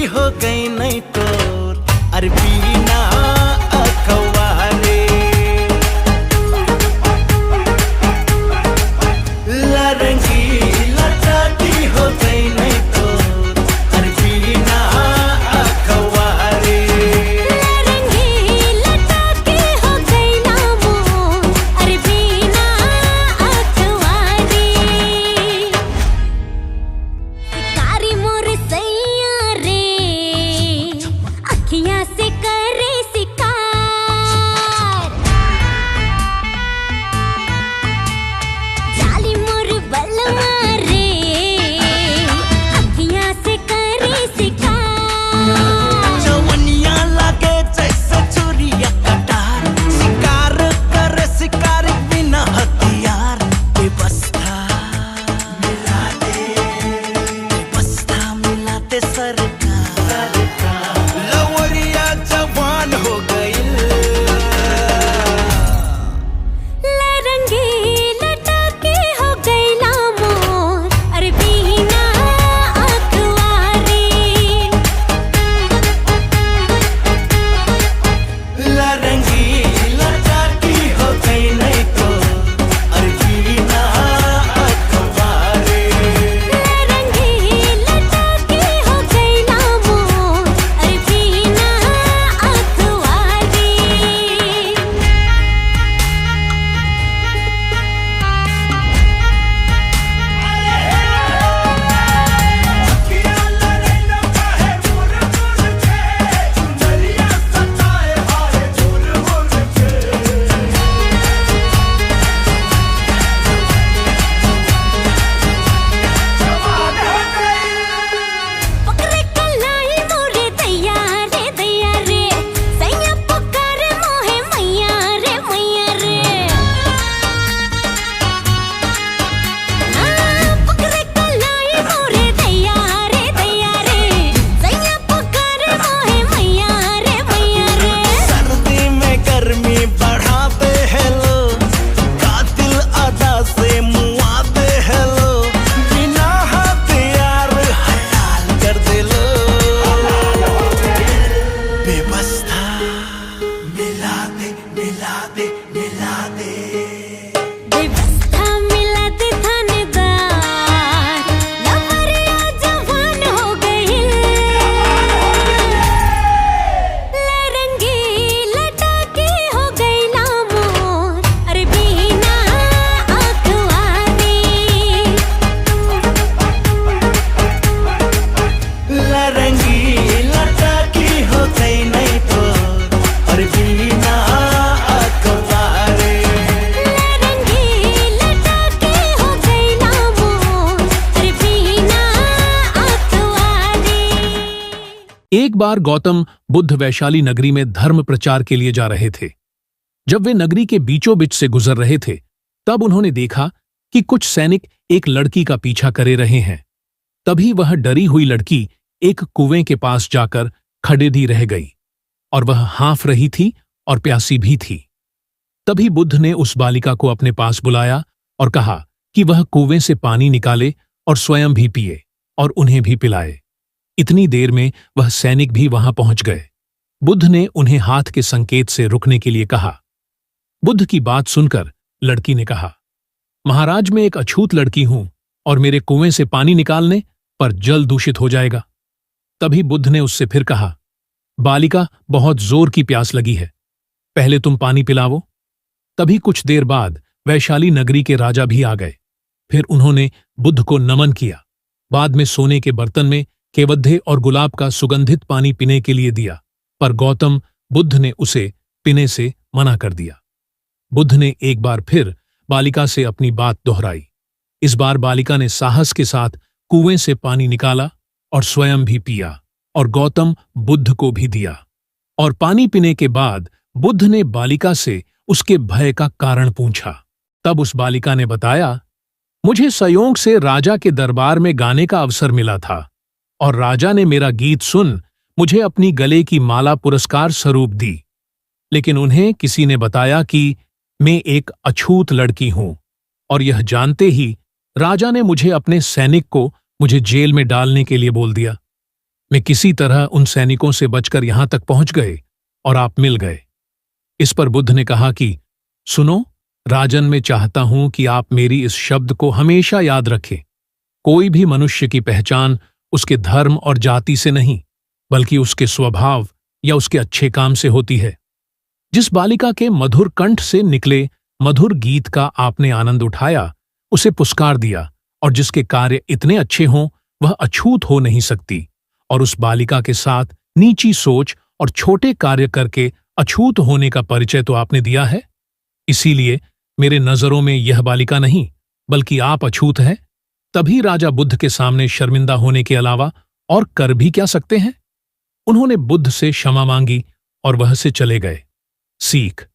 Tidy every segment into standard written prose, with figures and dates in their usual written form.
हो गई नहीं तो अरे बीना अखबारे लरंगी लटाती हो गई नहीं तो अरे बीना अखबारे लरंगी लटाती हो गई ना मोर अरे बीना अखबारे शिकारी मोर सैया रे अखियां से करे शिकार जाली मोर बलमा रे अखियां से करे शिकार जवनिया लागे जैसे चोरिया कटार शिकार करे शिकारी बिना हथियार बेबस्था मिलाते सरकार लवरिया जवान हो गई लरंगी लटाके हो गई ना मोर अरे बीना अखबारे लरंगी लटाती हो गई नहीं तो अरे बीना अखबारे लरंगी लटाके हो गई ना मोर अरे बीना अखबारे पकड़े कलाई मोरे दैया रे सैया पुकारे मोहे मैया रे पकड़े कलाई मोरे दैया रे सैया पुकारे मोहे मैया रे सर्दी में गर्मी बढ़ाते हैं लोग कातिल अदा से मुआते हैं लोग बिना हथियार हलाल कर दे लो बेबस्था मिला दे बेबस्था मिलाते थानेदार लवरिया जवान हो गई लरंगी लटाके हो गई ना मोर अरे बीना अखबारे लरंगी लटाकी हो गई नहीं तो और बिना अखबारे लरंगी लटाके हो गई ना मोर अरे बीना अखबारे एक बार गौतम बुद्ध वैशाली नगरी में धर्म प्रचार के लिए जा रहे थे। जब वे नगरी के बीचों बीच से गुजर रहे थे तब उन्होंने देखा कि कुछ सैनिक एक लड़की का पीछा करे रहे हैं। तभी वह डरी हुई लड़की एक कुएं के पास जाकर खड़ेदी रह गई और वह हाँफ रही थी और प्यासी भी थी। तभी बुद्ध ने उस बालिका को अपने पास बुलाया और कहा कि वह कुएं से पानी निकाले और स्वयं भी पिए और उन्हें भी पिलाए। इतनी देर में वह सैनिक भी वहां पहुंच गए। बुद्ध ने उन्हें हाथ के संकेत से रुकने के लिए कहा। बुद्ध की बात सुनकर लड़की ने कहा, महाराज मैं एक अछूत लड़की हूं और मेरे कुएं से पानी निकालने पर जल दूषित हो जाएगा। तभी बुद्ध ने उससे फिर कहा, बालिका बहुत जोर की प्यास लगी है, पहले तुम पानी पिलाओ। तभी कुछ देर बाद वैशाली नगरी के राजा भी आ गए। फिर उन्होंने बुद्ध को नमन किया। बाद में सोने के बर्तन में केवद्दे और गुलाब का सुगंधित पानी पीने के लिए दिया, पर गौतम बुद्ध ने उसे पीने से मना कर दिया। बुद्ध ने एक बार फिर बालिका से अपनी बात दोहराई। इस बार बालिका ने साहस के साथ कुएं से पानी निकाला और स्वयं भी पिया और गौतम बुद्ध को भी दिया। और पानी पीने के बाद बुद्ध ने बालिका से उसके भय का कारण पूछा। तब उस बालिका ने बताया, मुझे संयोग से राजा के दरबार में गाने का अवसर मिला था और राजा ने मेरा गीत सुन मुझे अपनी गले की माला पुरस्कार स्वरूप दी, लेकिन उन्हें किसी ने बताया कि मैं एक अछूत लड़की हूं और यह जानते ही राजा ने मुझे अपने सैनिक को मुझे जेल में डालने के लिए बोल दिया। मैं किसी तरह उन सैनिकों से बचकर यहां तक पहुंच गए और आप मिल गए। इस पर बुद्ध ने कहा कि सुनो राजन, मैं चाहता हूं कि आप मेरी इस शब्द को हमेशा याद रखें। कोई भी मनुष्य की पहचान उसके धर्म और जाति से नहीं, बल्कि उसके स्वभाव या उसके अच्छे काम से होती है। जिस बालिका के मधुर कंठ से निकले मधुर गीत का आपने आनंद उठाया, उसे पुरस्कार दिया, और जिसके कार्य इतने अच्छे हों वह अछूत हो नहीं सकती, और उस बालिका के साथ नीची सोच और छोटे कार्य करके अछूत होने का परिचय तो आपने दिया है। इसीलिए मेरे नजरों में यह बालिका नहीं बल्कि आप अछूत हैं। तभी राजा बुद्ध के सामने शर्मिंदा होने के अलावा और कर भी क्या सकते हैं। उन्होंने बुद्ध से क्षमा मांगी और वह से चले गए। सीख: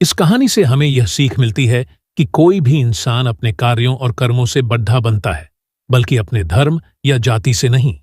इस कहानी से हमें यह सीख मिलती है कि कोई भी इंसान अपने कार्यों और कर्मों से बढ़ा बनता है, बल्कि अपने धर्म या जाति से नहीं।